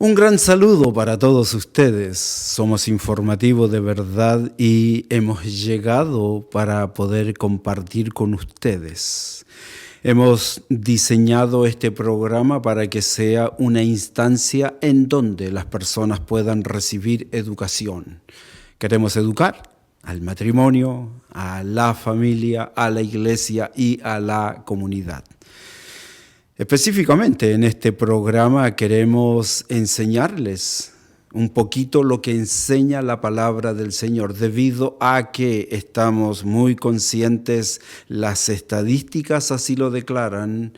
Un gran saludo para todos ustedes. Somos Informativo de Verdad y hemos llegado para poder compartir con ustedes. Hemos diseñado este programa para que sea una instancia en donde las personas puedan recibir educación. Queremos educar al matrimonio, a la familia, a la iglesia y a la comunidad. Específicamente en este programa queremos enseñarles un poquito lo que enseña la palabra del Señor, debido a que estamos muy conscientes, las estadísticas así lo declaran,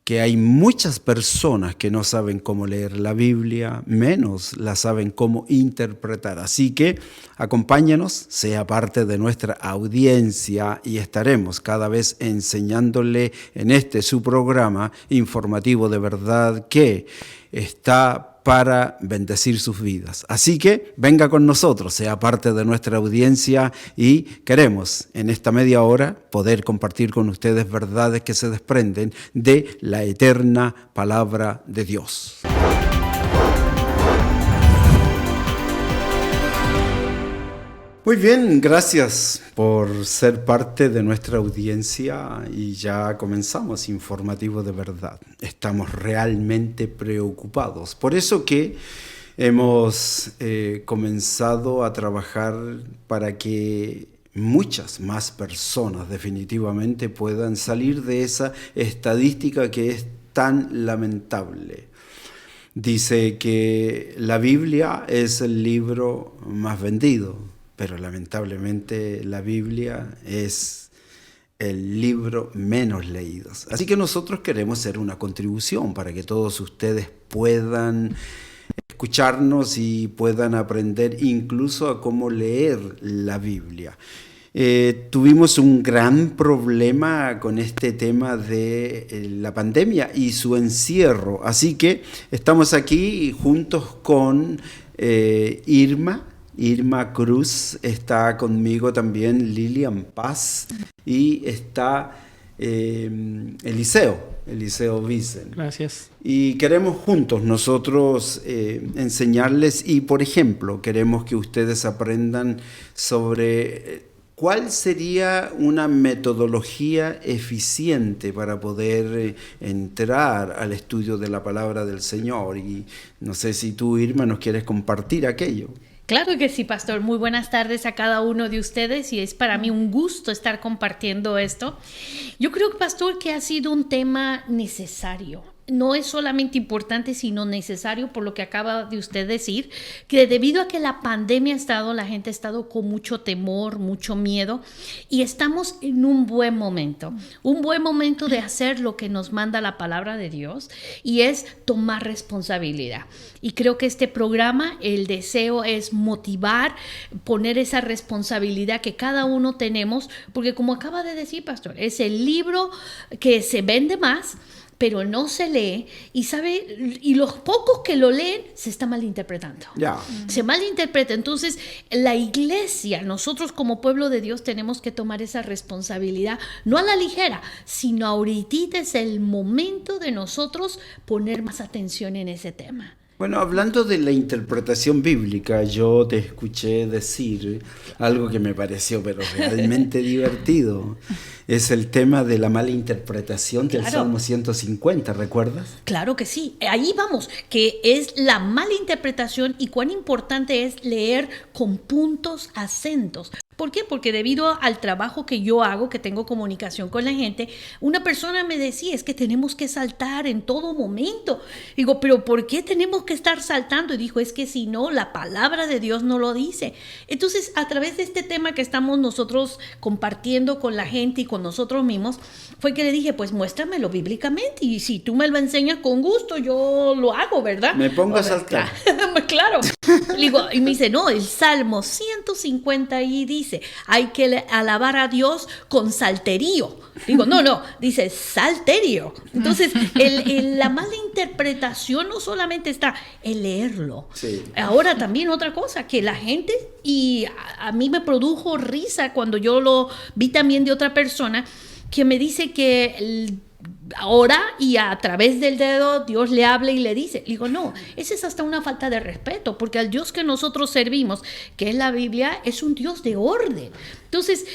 que hay muchas personas que no saben cómo leer la Biblia, menos la saben cómo interpretar. Así que acompáñanos, sea parte de nuestra audiencia y estaremos cada vez enseñándole en su programa Informativo de Verdad que está para bendecir sus vidas. Así que venga con nosotros, sea parte de nuestra audiencia y queremos en esta media hora poder compartir con ustedes verdades que se desprenden de la eterna palabra de Dios. Muy bien, gracias por ser parte de nuestra audiencia y ya comenzamos Informativo de Verdad. Estamos realmente preocupados. Por eso que hemos comenzado a trabajar para que muchas más personas definitivamente puedan salir de esa estadística que es tan lamentable. Dice que la Biblia es el libro más vendido. Pero lamentablemente la Biblia es el libro menos leído. Así que nosotros queremos hacer una contribución para que todos ustedes puedan escucharnos y puedan aprender incluso a cómo leer la Biblia. Tuvimos un gran problema con este tema de la pandemia y su encierro. Así que estamos aquí juntos con Irma Cruz, está conmigo también Lilian Paz y está Eliseo Vicen. Gracias. Y queremos juntos nosotros enseñarles y, por ejemplo, queremos que ustedes aprendan sobre cuál sería una metodología eficiente para poder entrar al estudio de la palabra del Señor. Y no sé si tú, Irma, nos quieres compartir aquello. Claro que sí, pastor. Muy buenas tardes a cada uno de ustedes y es para mí un gusto estar compartiendo esto. Yo creo, pastor, que ha sido un tema necesario. No es solamente importante, sino necesario, por lo que acaba de usted decir, que debido a que la pandemia la gente ha estado con mucho temor, mucho miedo, y estamos en un buen momento de hacer lo que nos manda la palabra de Dios, y es tomar responsabilidad. Y creo que este programa, el deseo es motivar, poner esa responsabilidad que cada uno tenemos, porque como acaba de decir, pastor, es el libro que se vende más, pero no se lee y los pocos que lo leen se está malinterpretando. Se malinterpreta. Entonces, la iglesia, nosotros como pueblo de Dios tenemos que tomar esa responsabilidad, no a la ligera, sino ahorita es el momento de nosotros poner más atención en ese tema. Bueno, hablando de la interpretación bíblica, yo te escuché decir algo que me pareció pero realmente divertido. Es el tema de la mala interpretación del Salmo 150, ¿recuerdas? Claro que sí. Ahí vamos, que es la mala interpretación y cuán importante es leer con puntos, acentos. ¿Por qué? Porque debido al trabajo que yo hago, que tengo comunicación con la gente, una persona me decía, es que tenemos que saltar en todo momento. Digo, ¿pero por qué tenemos que estar saltando? Y dijo, es que si no, la palabra de Dios no lo dice. Entonces, a través de este tema que estamos nosotros compartiendo con la gente y con nosotros mismos, fue que le dije, pues muéstramelo bíblicamente. Y si tú me lo enseñas con gusto, yo lo hago, ¿verdad? Me pongo a saltar. Claro. Digo, y me dice, no, el Salmo 150 ahí dice, hay que alabar a Dios con salterio. Digo, no, dice salterio. Entonces, la mala interpretación no solamente está en leerlo. Sí. Ahora también otra cosa, que la gente, y a mí me produjo risa cuando yo lo vi también de otra persona, que me dice que ora y a través del dedo Dios le habla y le dice. Digo, no, esa es hasta una falta de respeto, porque al Dios que nosotros servimos, que es la Biblia, es un Dios de orden. Entonces,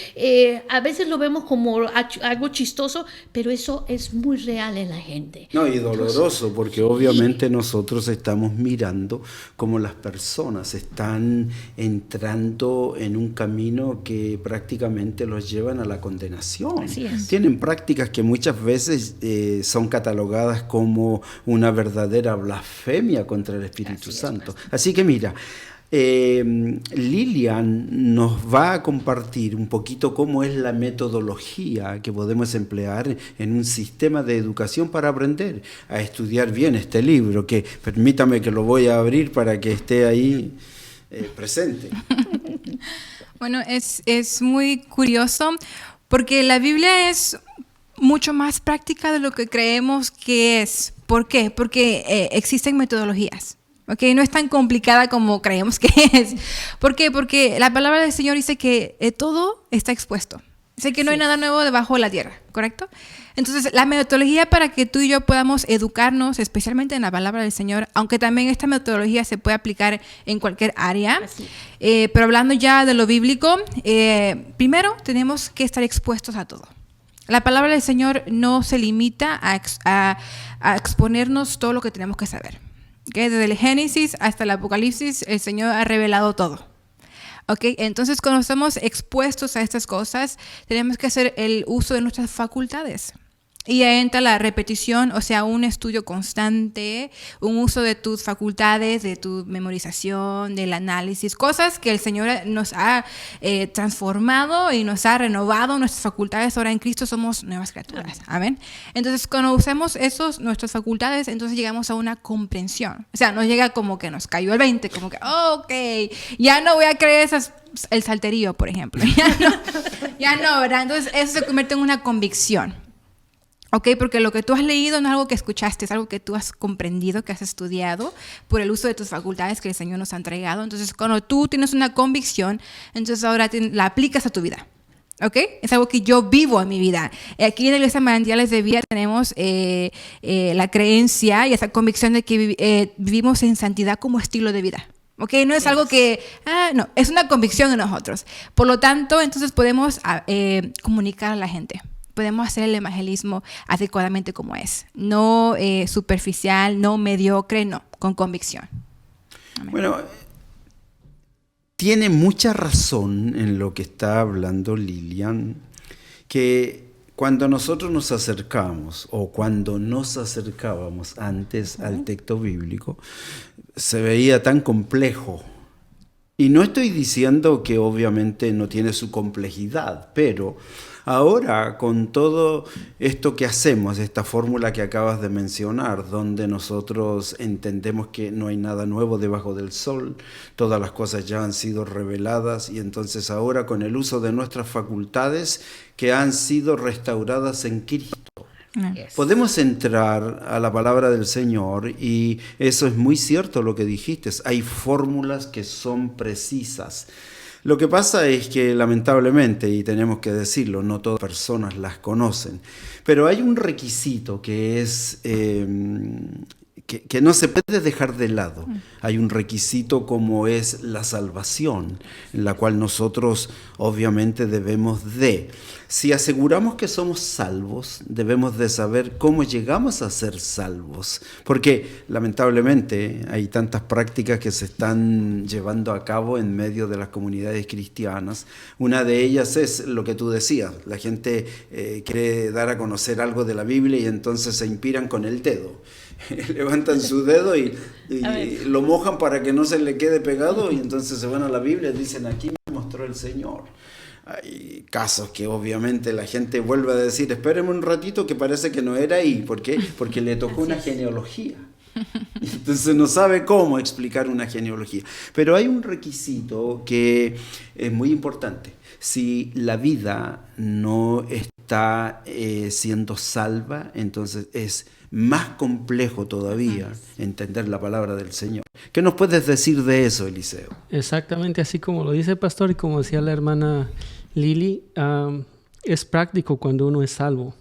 a veces lo vemos como algo chistoso, pero eso es muy real en la gente. No, y doloroso, porque obviamente nosotros estamos mirando cómo las personas están entrando en un camino que prácticamente los llevan a la condenación. Así es. Tienen prácticas que muchas veces son catalogadas como una verdadera blasfemia contra el Espíritu Santo. Así que mira, Lilian nos va a compartir un poquito cómo es la metodología que podemos emplear en un sistema de educación para aprender a estudiar bien este libro, que permítame que lo voy a abrir para que esté ahí presente. Bueno, es muy curioso porque la Biblia es mucho más práctica de lo que creemos que es. ¿Por qué? Porque existen metodologías. Okay, no es tan complicada como creemos que es. ¿Por qué? Porque la palabra del Señor dice que todo está expuesto. Dice que no hay nada nuevo debajo de la tierra, ¿correcto? Entonces, la metodología para que tú y yo podamos educarnos, especialmente en la palabra del Señor, aunque también esta metodología se puede aplicar en cualquier área, pero hablando ya de lo bíblico, primero tenemos que estar expuestos a todo. La palabra del Señor no se limita a exponernos todo lo que tenemos que saber. Okay, desde el Génesis hasta el Apocalipsis, el Señor ha revelado todo. Okay, entonces, cuando estamos expuestos a estas cosas, tenemos que hacer el uso de nuestras facultades. Y ahí entra la repetición, o sea, un estudio constante, un uso de tus facultades, de tu memorización, del análisis, cosas que el Señor nos ha transformado y nos ha renovado nuestras facultades. Ahora en Cristo somos nuevas criaturas. Amén. Entonces, cuando usamos nuestras facultades, entonces llegamos a una comprensión. O sea, nos llega como que nos cayó el 20, como que, ok, ya no voy a creer el salterío, por ejemplo. Ya no, ¿verdad? Entonces, eso se convierte en una convicción. Ok, porque lo que tú has leído no es algo que escuchaste, es algo que tú has comprendido, que has estudiado por el uso de tus facultades que el Señor nos ha entregado. Entonces, cuando tú tienes una convicción, entonces ahora la aplicas a tu vida. ¿Ok? Es algo que yo vivo en mi vida. Aquí en la Iglesia Manantiales de Vida tenemos la creencia y esa convicción de que vivimos en santidad como estilo de vida. ¿Ok? No es algo que, no, es una convicción en nosotros. Por lo tanto, entonces podemos comunicar a la gente. Podemos hacer el evangelismo adecuadamente como es. No superficial, no mediocre, no, con convicción. Amén. Bueno, tiene mucha razón en lo que está hablando Lilian, que cuando nosotros nos acercamos o cuando nos acercábamos antes al texto bíblico, se veía tan complejo. Y no estoy diciendo que obviamente no tiene su complejidad, pero ahora con todo esto que hacemos, esta fórmula que acabas de mencionar, donde nosotros entendemos que no hay nada nuevo debajo del sol, todas las cosas ya han sido reveladas y entonces ahora con el uso de nuestras facultades que han sido restauradas en Cristo, podemos entrar a la palabra del Señor y eso es muy cierto lo que dijiste, hay fórmulas que son precisas. Lo que pasa es que lamentablemente, y tenemos que decirlo, no todas las personas las conocen, pero hay un requisito que es que no se puede dejar de lado. Hay un requisito como es la salvación, en la cual nosotros obviamente debemos de. Si aseguramos que somos salvos, debemos de saber cómo llegamos a ser salvos, porque lamentablemente hay tantas prácticas que se están llevando a cabo en medio de las comunidades cristianas. Una de ellas es lo que tú decías, la gente quiere dar a conocer algo de la Biblia y entonces se inspiran con el dedo. Levantan su dedo y lo mojan para que no se le quede pegado y entonces se van a la Biblia y dicen, aquí me mostró el Señor. Hay casos que obviamente la gente vuelve a decir, espérenme un ratito que parece que no era ahí. ¿Por qué? Porque le tocó una genealogía. Entonces no sabe cómo explicar una genealogía. Pero hay un requisito que es muy importante. Si la vida no está siendo salva, entonces es más complejo todavía entender la palabra del Señor. ¿Qué nos puedes decir de eso, Eliseo? Exactamente así como lo dice el pastor y como decía la hermana Lili, es práctico cuando uno es salvo,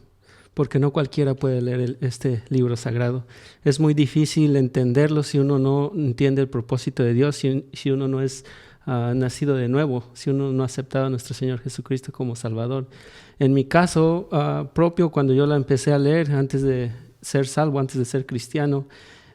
porque no cualquiera puede leer este libro sagrado. Es muy difícil entenderlo si uno no entiende el propósito de Dios, si uno no es nacido de nuevo, si uno no ha aceptado a nuestro Señor Jesucristo como Salvador. En mi caso propio, cuando yo la empecé a leer antes de ser salvo, antes de ser cristiano,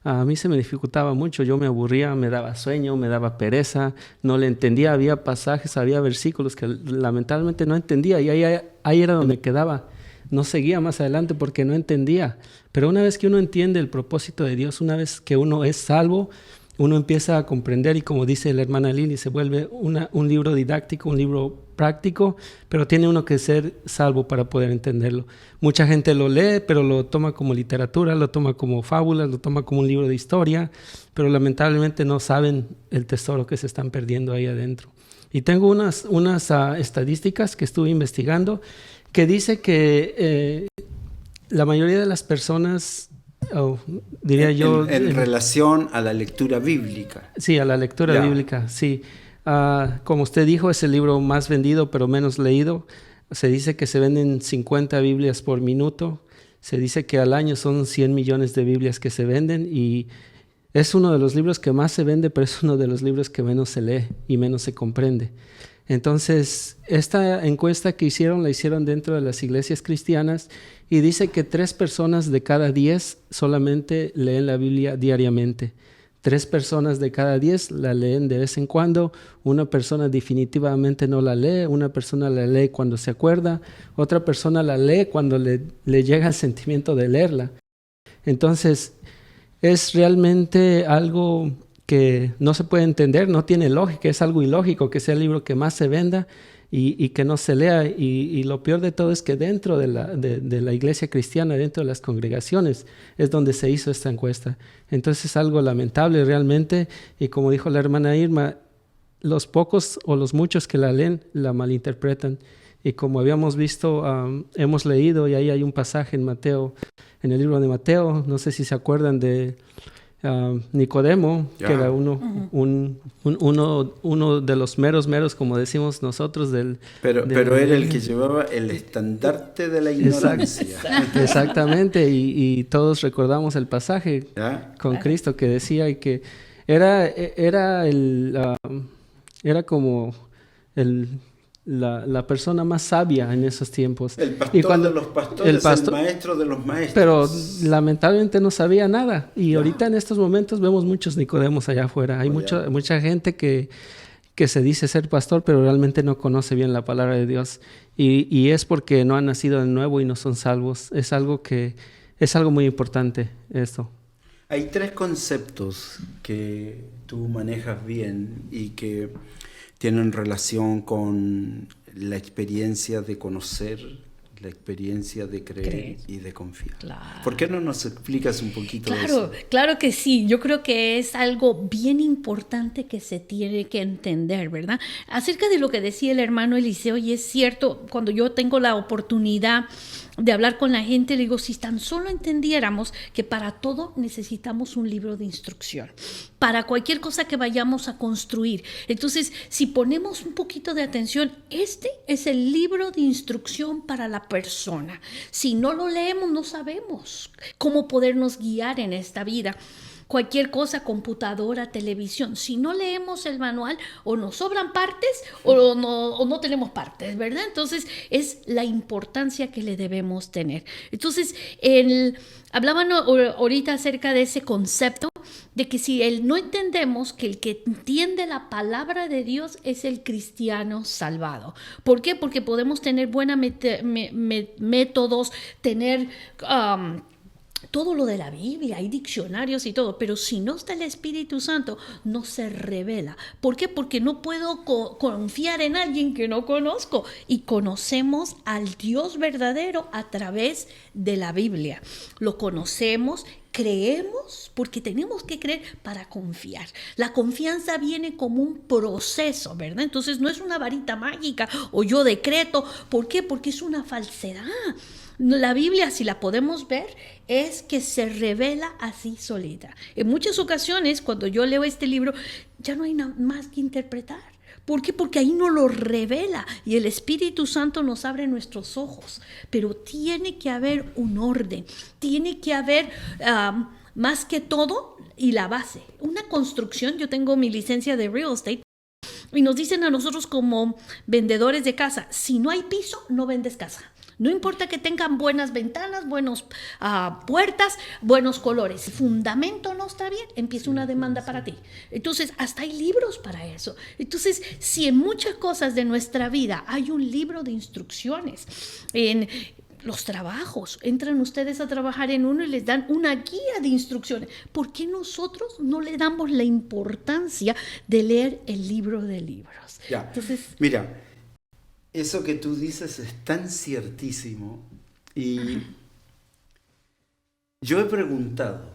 a mí se me dificultaba mucho, yo me aburría, me daba sueño, me daba pereza, no le entendía, había pasajes, había versículos que lamentablemente no entendía y ahí era donde quedaba. No seguía más adelante porque no entendía. Pero una vez que uno entiende el propósito de Dios, una vez que uno es salvo, uno empieza a comprender, y como dice la hermana Lili, se vuelve un libro didáctico, un libro práctico, pero tiene uno que ser salvo para poder entenderlo. Mucha gente lo lee, pero lo toma como literatura, lo toma como fábulas, lo toma como un libro de historia, pero lamentablemente no saben el tesoro que se están perdiendo ahí adentro. Y tengo unas estadísticas que estuve investigando que dice que la mayoría de las personas, diría yo... En relación a la lectura bíblica. Sí, a la lectura bíblica, sí. Como usted dijo, es el libro más vendido pero menos leído. Se dice que se venden 50 Biblias por minuto. Se dice que al año son 100 millones de Biblias que se venden y es uno de los libros que más se vende, pero es uno de los libros que menos se lee y menos se comprende. Entonces, esta encuesta que la hicieron dentro de las iglesias cristianas y dice que 3 personas de cada 10 solamente leen la Biblia diariamente. 3 personas de cada 10 la leen de vez en cuando. Una persona definitivamente no la lee. Una persona la lee cuando se acuerda. Otra persona la lee cuando le llega el sentimiento de leerla. Entonces, es realmente algo que no se puede entender, no tiene lógica, es algo ilógico que sea el libro que más se venda y que no se lea. Y lo peor de todo es que dentro de la iglesia cristiana, dentro de las congregaciones, es donde se hizo esta encuesta. Entonces es algo lamentable realmente, y como dijo la hermana Irma, los pocos o los muchos que la leen la malinterpretan. Y como habíamos visto, hemos leído, y ahí hay un pasaje en Mateo, en el libro de Mateo, no sé si se acuerdan de Nicodemo, que era uno de los meros, como decimos nosotros. Pero era el que llevaba el estandarte de la ignorancia. Exactamente, y todos recordamos el pasaje con Cristo que decía y que era como la persona más sabia en esos tiempos. El pastor de los pastores, el maestro de los maestros. Pero lamentablemente no sabía nada. Y ahorita en estos momentos vemos muchos Nicodemos allá afuera. Hay mucha gente que se dice ser pastor, pero realmente no conoce bien la palabra de Dios. Y es porque no han nacido de nuevo y no son salvos. Es algo muy importante esto. Hay 3 conceptos que tú manejas bien y que tienen relación con la experiencia de conocer, la experiencia de creer y de confiar. Claro. ¿Por qué no nos explicas un poquito de eso? Claro que sí. Yo creo que es algo bien importante que se tiene que entender, ¿verdad? Acerca de lo que decía el hermano Eliseo, y es cierto, cuando yo tengo la oportunidad de hablar con la gente, le digo, si tan solo entendiéramos que para todo necesitamos un libro de instrucción, para cualquier cosa que vayamos a construir. Entonces, si ponemos un poquito de atención, este es el libro de instrucción para la persona. Si no lo leemos, no sabemos cómo podernos guiar en esta vida. Cualquier cosa, computadora, televisión, si no leemos el manual, o nos sobran partes o no tenemos partes, ¿verdad? Entonces es la importancia que le debemos tener. Entonces hablaban ahorita acerca de ese concepto de que si no entendemos que el que entiende la palabra de Dios es el cristiano salvado. ¿Por qué? Porque podemos tener buenos métodos, tener todo lo de la Biblia, hay diccionarios y todo, pero si no está el Espíritu Santo, no se revela. ¿Por qué? Porque no puedo confiar en alguien que no conozco, y conocemos al Dios verdadero a través de la Biblia. Lo conocemos, creemos, porque tenemos que creer para confiar. La confianza viene como un proceso, ¿verdad? Entonces no es una varita mágica o yo decreto. ¿Por qué? Porque es una falsedad. La Biblia, si la podemos ver, es que se revela así solita. En muchas ocasiones, cuando yo leo este libro, ya no hay nada más que interpretar, ¿Por qué? Porque ahí nos lo revela y el Espíritu Santo nos abre nuestros ojos. Pero tiene que haber un orden, tiene que haber más que todo y la base. Una construcción, yo tengo mi licencia de real estate y nos dicen a nosotros como vendedores de casa, si no hay piso, no vendes casa. No importa que tengan buenas ventanas, buenas puertas, buenos colores. Si el fundamento no está bien, empieza una demanda para ti. Entonces, hasta hay libros para eso. Entonces, si en muchas cosas de nuestra vida hay un libro de instrucciones, en los trabajos, entran ustedes a trabajar en uno y les dan una guía de instrucciones. ¿Por qué nosotros no le damos la importancia de leer el libro de libros? Ya. Entonces, mira, eso que tú dices es tan ciertísimo y yo he preguntado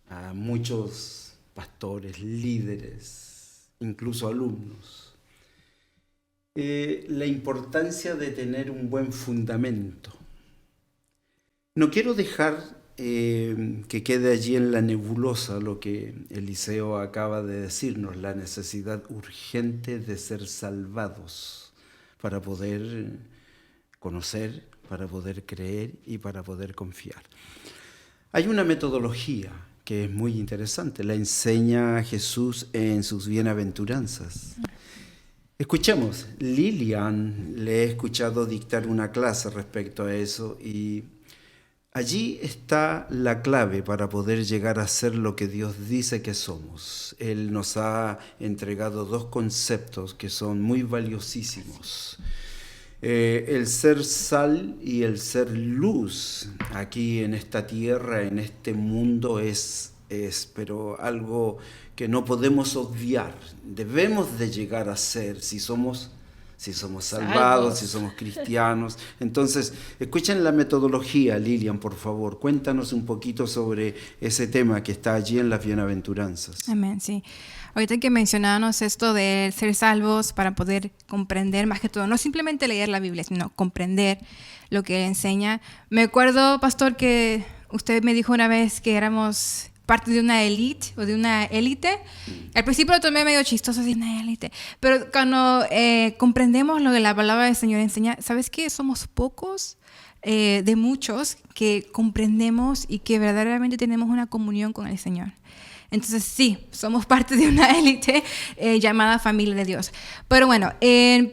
a muchos pastores, líderes, incluso alumnos, la importancia de tener un buen fundamento. No quiero dejar que quede allí en la nebulosa lo que Eliseo acaba de decirnos, la necesidad urgente de ser salvados para poder conocer, para poder creer y para poder confiar. Hay una metodología que es muy interesante, la enseña Jesús en sus bienaventuranzas. Escuchemos, Lilian le he escuchado dictar una clase respecto a eso y allí está la clave para poder llegar a ser lo que Dios dice que somos. Él nos ha entregado dos conceptos que son muy valiosísimos. El ser sal y el ser luz aquí en esta tierra, en este mundo es pero algo que no podemos obviar. Debemos de llegar a ser si somos salvados, si somos cristianos. Entonces, escuchen la metodología, Lilian, por favor. Cuéntanos un poquito sobre ese tema que está allí en las bienaventuranzas. Amén, sí. Ahorita que mencionábamos esto de ser salvos para poder comprender más que todo, no simplemente leer la Biblia, sino comprender lo que enseña. Me acuerdo, pastor, que usted me dijo una vez que éramos parte de una élite o de una élite. Al principio lo tomé medio chistoso, así, una élite. Pero cuando comprendemos lo que la palabra del Señor enseña, ¿sabes qué? Somos pocos de muchos que comprendemos y que verdaderamente tenemos una comunión con el Señor. Entonces sí, somos parte de una élite llamada familia de Dios. Pero bueno,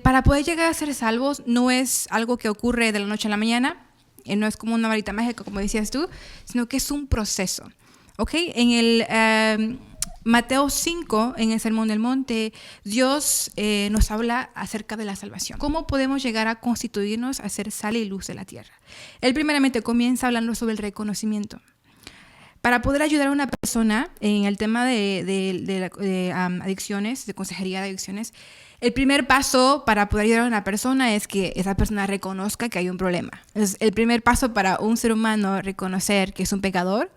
para poder llegar a ser salvos no es algo que ocurre de la noche a la mañana, no es como una varita mágica, como decías tú, sino que es un proceso. ¿Okay? En el Mateo 5, en el Sermón del Monte, Dios nos habla acerca de la salvación. ¿Cómo podemos llegar a constituirnos a ser sal y luz de la tierra? Él primeramente comienza hablando sobre el reconocimiento. Para poder ayudar a una persona en el tema de adicciones, de consejería de adicciones, el primer paso para poder ayudar a una persona es que esa persona reconozca que hay un problema. Entonces, el primer paso para un ser humano reconocer que es un pecador,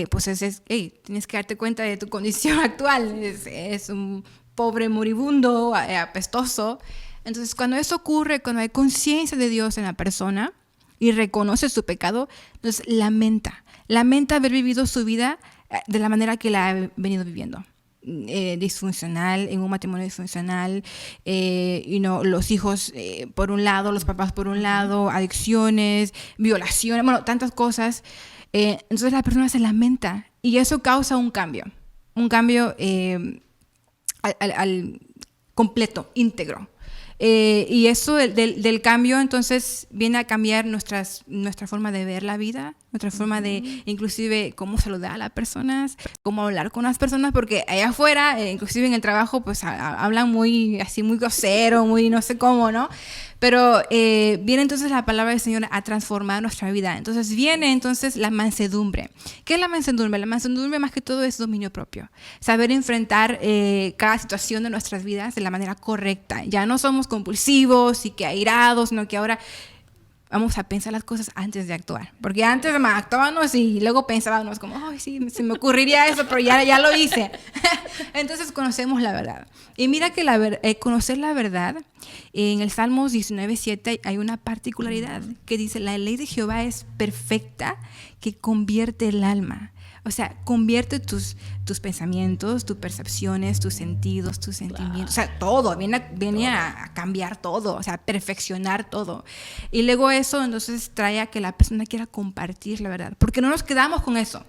pues es tienes que darte cuenta de tu condición actual. Es un pobre moribundo, apestoso. Entonces, cuando eso ocurre, cuando hay conciencia de Dios en la persona y reconoce su pecado, entonces lamenta haber vivido su vida de la manera que la ha venido viviendo. Disfuncional, en un matrimonio disfuncional, los hijos por un lado, los papás por un lado, adicciones, violaciones, bueno, tantas cosas. Entonces la persona se lamenta y eso causa un cambio al completo, íntegro. Y eso del cambio entonces viene a cambiar nuestra forma de ver la vida, nuestra forma de inclusive cómo saludar a las personas, cómo hablar con las personas, porque allá afuera, inclusive en el trabajo, pues hablan muy grosero, muy no sé cómo, ¿no? Pero viene entonces la palabra del Señor a transformar nuestra vida. Entonces viene entonces la mansedumbre. ¿Qué es la mansedumbre? La mansedumbre más que todo es dominio propio. Saber enfrentar cada situación de nuestras vidas de la manera correcta. Ya no somos compulsivos y que airados, sino que ahora vamos a pensar las cosas antes de actuar. Porque antes actuábamos y luego pensábamos como, ay, sí, se me ocurriría eso, pero ya lo hice. Entonces conocemos la verdad. Y mira que conocer la verdad, en el Salmos 19:7 hay una particularidad que dice, la ley de Jehová es perfecta, que convierte el alma. O sea, convierte tus pensamientos, tus percepciones, tus sentidos, tus sentimientos. O sea, todo. Viene a cambiar todo. O sea, a perfeccionar todo. Y luego eso entonces trae a que la persona quiera compartir la verdad. Porque no nos quedamos con eso.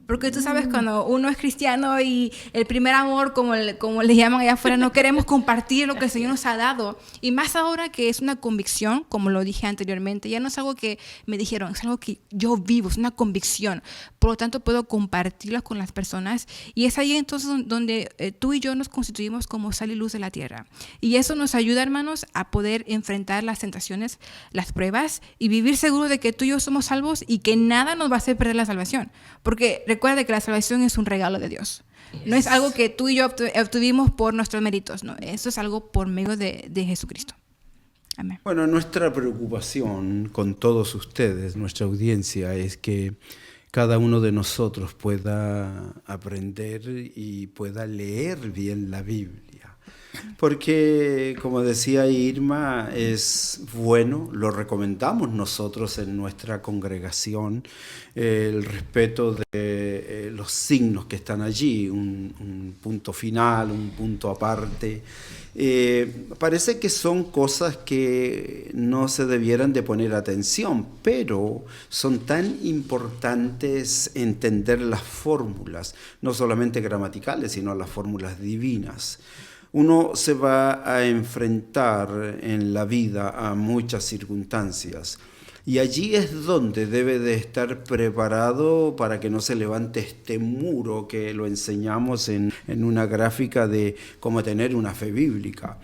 Porque tú sabes, cuando uno es cristiano y el primer amor, como le llaman allá afuera, no queremos compartir lo que el Señor nos ha dado. Y más ahora que es una convicción, como lo dije anteriormente, ya no es algo que me dijeron, es algo que yo vivo, es una convicción. Por lo tanto, puedo compartirlas con las personas. Y es ahí entonces donde tú y yo nos constituimos como sal y luz de la tierra. Y eso nos ayuda, hermanos, a poder enfrentar las tentaciones, las pruebas y vivir seguro de que tú y yo somos salvos y que nada nos va a hacer perder la salvación. Porque recuerda que la salvación es un regalo de Dios. No es algo que tú y yo obtuvimos por nuestros méritos, no. Eso es algo por medio de Jesucristo. Amén. Bueno, nuestra preocupación con todos ustedes, nuestra audiencia, es que cada uno de nosotros pueda aprender y pueda leer bien la Biblia. Porque, como decía Irma, es bueno, lo recomendamos nosotros en nuestra congregación, el respeto de los signos que están allí, un punto final, un punto aparte. Parece que son cosas que no se debieran de poner atención, pero son tan importantes entender las fórmulas, no solamente gramaticales, sino las fórmulas divinas. Uno se va a enfrentar en la vida a muchas circunstancias y allí es donde debe de estar preparado para que no se levante este muro que lo enseñamos en una gráfica de cómo tener una fe bíblica.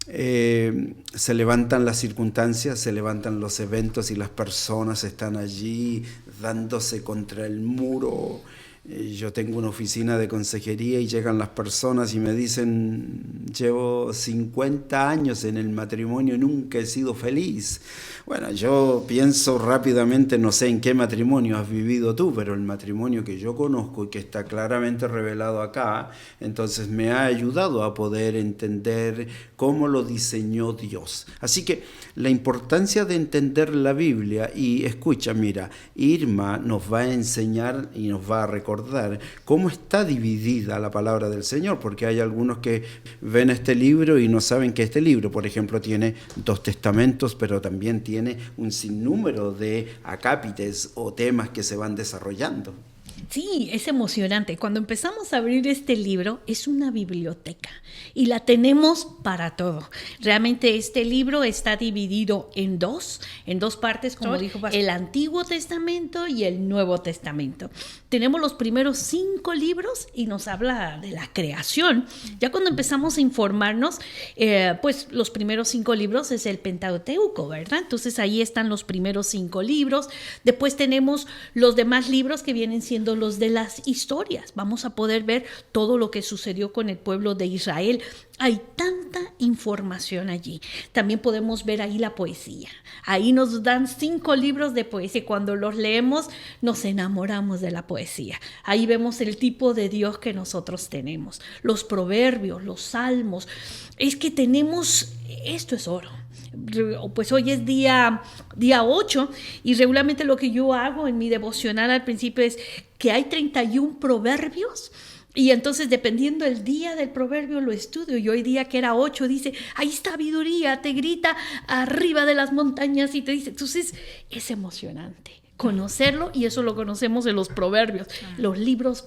Se levantan las circunstancias, se levantan los eventos y las personas están allí dándose contra el muro. Yo tengo una oficina de consejería y llegan las personas y me dicen, llevo 50 años en el matrimonio, nunca he sido feliz. Bueno, yo pienso rápidamente, no sé en qué matrimonio has vivido tú, pero el matrimonio que yo conozco y que está claramente revelado acá, entonces me ha ayudado a poder entender cómo lo diseñó Dios. Así que la importancia de entender la Biblia, y escucha, mira, Irma nos va a enseñar y nos va a recordar cómo está dividida la palabra del Señor, porque hay algunos que ven este libro y no saben que este libro, por ejemplo, tiene 2 testamentos, pero también tiene un sinnúmero de acápites o temas que se van desarrollando. Sí, es emocionante. Cuando empezamos a abrir este libro, es una biblioteca y la tenemos para todo. Realmente este libro está dividido en dos partes, como dijo Pastor, el Antiguo Testamento y el Nuevo Testamento. Tenemos los primeros 5 libros y nos habla de la creación. Ya cuando empezamos a informarnos, pues los primeros 5 libros es el Pentateuco, ¿verdad? Entonces ahí están los primeros 5 libros. Después tenemos los demás libros que vienen siendo los de las historias. Vamos a poder ver todo lo que sucedió con el pueblo de Israel. Hay tanta información allí. También podemos ver ahí la poesía. Ahí nos dan 5 libros de poesía. Cuando los leemos, nos enamoramos de la poesía. Ahí vemos el tipo de Dios que nosotros tenemos. Los proverbios, los salmos. Es que tenemos, esto es oro. Pues hoy es día 8 y regularmente lo que yo hago en mi devocional al principio es que hay 31 proverbios y entonces dependiendo el día del proverbio lo estudio. Y hoy día que era 8 dice, ahí está sabiduría, te grita arriba de las montañas y te dice, entonces es emocionante conocerlo y eso lo conocemos en los proverbios, los libros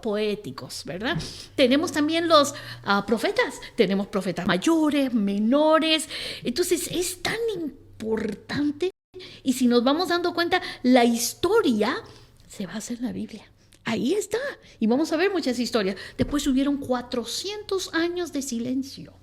poéticos, ¿verdad? Tenemos también los profetas, tenemos profetas mayores, menores, entonces es tan importante y si nos vamos dando cuenta, la historia se basa en la Biblia. Ahí está, y vamos a ver muchas historias. Después hubieron 400 años de silencio.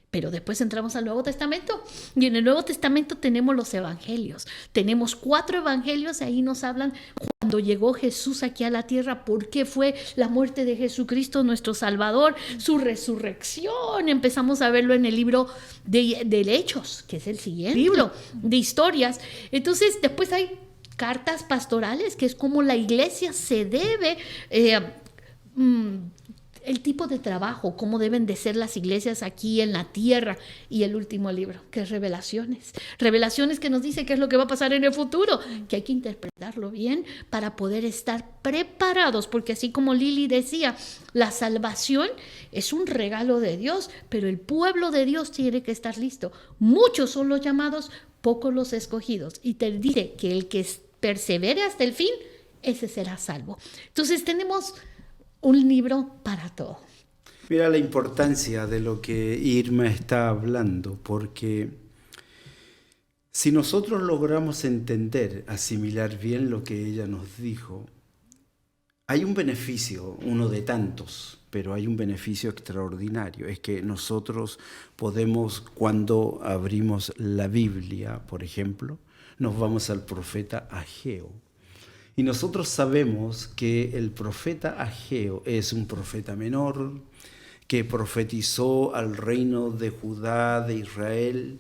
Pero después entramos al Nuevo Testamento y en el Nuevo Testamento tenemos los evangelios. Tenemos 4 evangelios y ahí nos hablan cuando llegó Jesús aquí a la tierra, por qué fue la muerte de Jesucristo nuestro Salvador, su resurrección. Empezamos a verlo en el libro de Hechos, que es el siguiente libro de historias. Entonces después hay cartas pastorales, que es como la iglesia se debe el tipo de trabajo, cómo deben de ser las iglesias aquí en la tierra. Y el último libro, que es Revelaciones. Revelaciones que nos dice qué es lo que va a pasar en el futuro, que hay que interpretarlo bien para poder estar preparados, porque así como Lili decía, la salvación es un regalo de Dios, pero el pueblo de Dios tiene que estar listo. Muchos son los llamados, pocos los escogidos. Y te dice que el que persevere hasta el fin, ese será salvo. Entonces tenemos un libro para todo. Mira la importancia de lo que Irma está hablando, porque si nosotros logramos entender, asimilar bien lo que ella nos dijo, hay un beneficio, uno de tantos, pero hay un beneficio extraordinario. Es que nosotros podemos, cuando abrimos la Biblia, por ejemplo, nos vamos al profeta Ageo. Y nosotros sabemos que el profeta Ageo es un profeta menor que profetizó al reino de Judá, de Israel,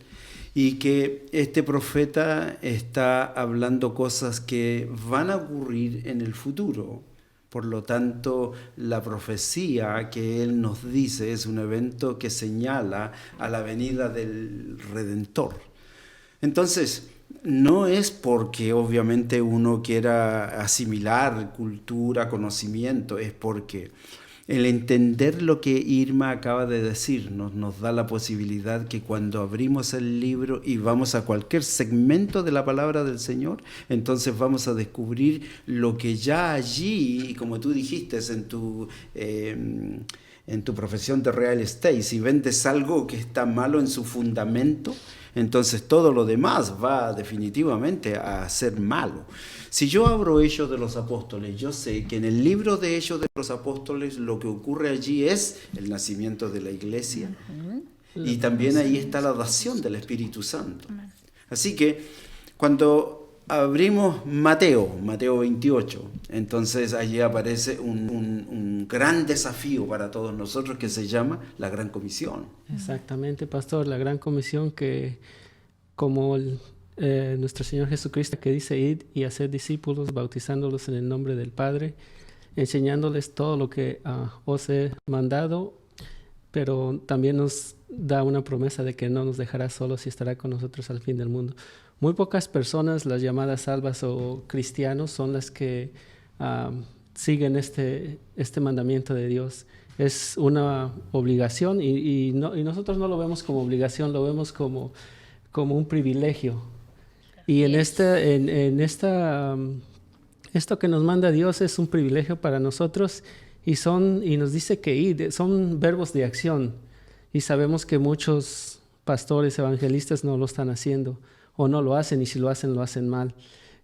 y que este profeta está hablando cosas que van a ocurrir en el futuro. Por lo tanto, la profecía que él nos dice es un evento que señala a la venida del Redentor. Entonces, no es porque obviamente uno quiera asimilar cultura, conocimiento, es porque el entender lo que Irma acaba de decirnos nos da la posibilidad que cuando abrimos el libro y vamos a cualquier segmento de la palabra del Señor, entonces vamos a descubrir lo que ya allí, como tú dijiste en tu profesión de real estate, si vendes algo que está malo en su fundamento, entonces todo lo demás va definitivamente a ser malo. Si yo abro Hechos de los Apóstoles, yo sé que en el libro de Hechos de los Apóstoles lo que ocurre allí es el nacimiento de la iglesia, y también ahí está la dación del Espíritu Santo. Así que cuando abrimos Mateo 28, entonces allí aparece un gran desafío para todos nosotros que se llama la Gran Comisión. Exactamente, pastor, la Gran Comisión que, como nuestro Señor Jesucristo que dice, id y hacer discípulos, bautizándolos en el nombre del Padre, enseñándoles todo lo que os he mandado, pero también nos da una promesa de que no nos dejará solos y estará con nosotros al fin del mundo. Muy pocas personas, las llamadas salvas o cristianos, son las que siguen este mandamiento de Dios. Es una obligación y nosotros no lo vemos como obligación, lo vemos como un privilegio. Y esto que nos manda Dios es un privilegio para nosotros y nos dice que ir, son verbos de acción. Y sabemos que muchos pastores evangelistas no lo están haciendo o no lo hacen, y si lo hacen mal.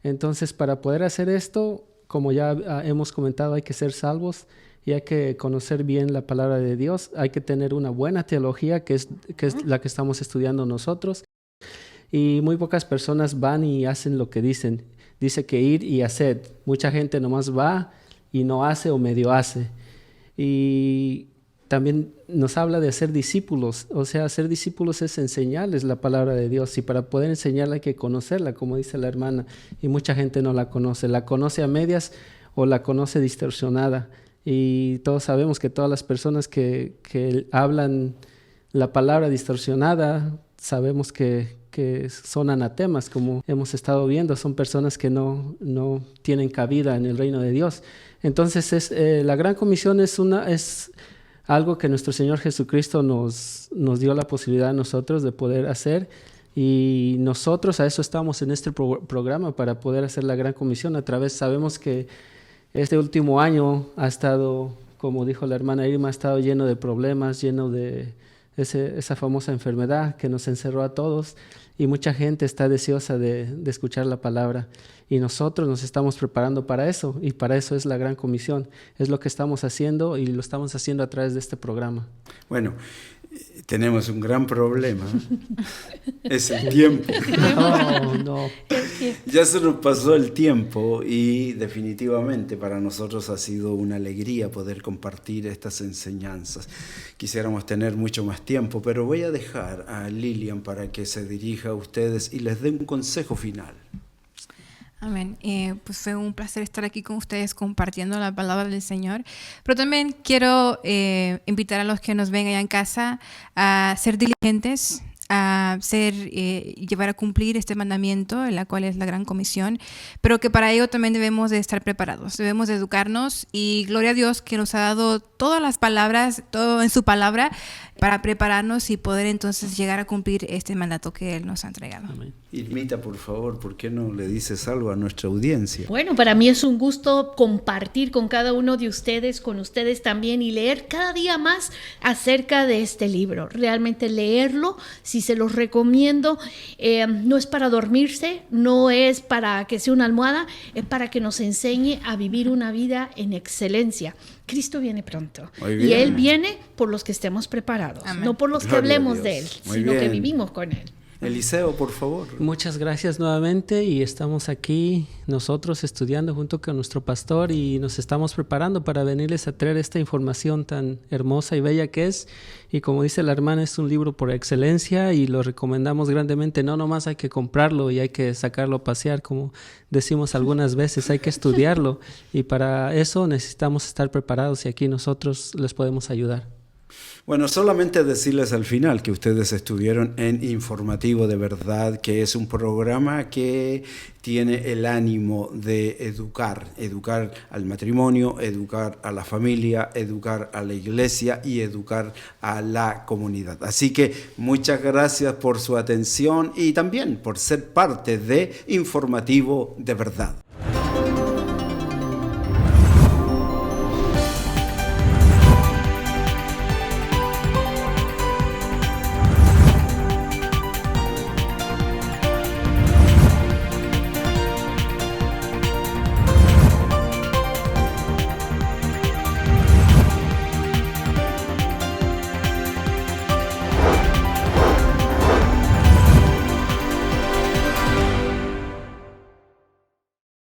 Entonces, para poder hacer esto, como ya hemos comentado, hay que ser salvos y hay que conocer bien la palabra de Dios. Hay que tener una buena teología, que es la que estamos estudiando nosotros. Y muy pocas personas van y hacen lo que dicen. Dice que ir y hacer. Mucha gente nomás va y no hace o medio hace. Y también nos habla de hacer discípulos. O sea, hacer discípulos es enseñarles la palabra de Dios. Y para poder enseñarla hay que conocerla, como dice la hermana. Y mucha gente no la conoce. La conoce a medias o la conoce distorsionada. Y todos sabemos que todas las personas que hablan la palabra distorsionada, sabemos que son anatemas, como hemos estado viendo. Son personas que no tienen cabida en el reino de Dios. Entonces, la Gran Comisión es algo que nuestro Señor Jesucristo nos dio la posibilidad a nosotros de poder hacer, y nosotros a eso estamos en este programa, para poder hacer la Gran Comisión. Sabemos que este último año ha estado, como dijo la hermana Irma, ha estado lleno de problemas, lleno de esa famosa enfermedad que nos encerró a todos, y mucha gente está deseosa de escuchar la palabra, y nosotros nos estamos preparando para eso, y para eso es la Gran Comisión. Es lo que estamos haciendo, y lo estamos haciendo a través de este programa. Bueno, tenemos un gran problema, es el tiempo. No. Ya se nos pasó el tiempo, y definitivamente para nosotros ha sido una alegría poder compartir estas enseñanzas. Quisiéramos tener mucho más tiempo, pero voy a dejar a Lilian para que se dirija a ustedes y les dé un consejo final. Amén. Pues fue un placer estar aquí con ustedes compartiendo la palabra del Señor. Pero también quiero invitar a los que nos ven allá en casa a ser diligentes, a llevar a cumplir este mandamiento, en la cual es la gran comisión, pero que para ello también debemos de estar preparados, debemos de educarnos, y gloria a Dios que nos ha dado todas las palabras, todo en su palabra, para prepararnos y poder entonces llegar a cumplir este mandato que Él nos ha entregado. Amén. Irmita, por favor, ¿por qué no le dices algo a nuestra audiencia? Bueno, para mí es un gusto compartir con cada uno de ustedes, con ustedes también, y leer cada día más acerca de este libro. Realmente leerlo, si se los recomiendo, no es para dormirse, no es para que sea una almohada, es para que nos enseñe a vivir una vida en excelencia. Cristo viene pronto y Él viene por los que estemos preparados, Amén. No por los que Gloria a hablemos Dios. de Él, Muy sino que bien. vivimos con Él. Eliseo, por favor. Muchas gracias nuevamente, y estamos aquí nosotros estudiando junto con nuestro pastor, y nos estamos preparando para venirles a traer esta información tan hermosa y bella que es. Y como dice la hermana, es un libro por excelencia y lo recomendamos grandemente. No nomás hay que comprarlo y hay que sacarlo a pasear, como decimos algunas veces, hay que estudiarlo, y para eso necesitamos estar preparados, y aquí nosotros les podemos ayudar. Bueno, solamente decirles al final que ustedes estuvieron en Informativo de Verdad, que es un programa que tiene el ánimo de educar al matrimonio, educar a la familia, educar a la iglesia y educar a la comunidad. Así que muchas gracias por su atención y también por ser parte de Informativo de Verdad.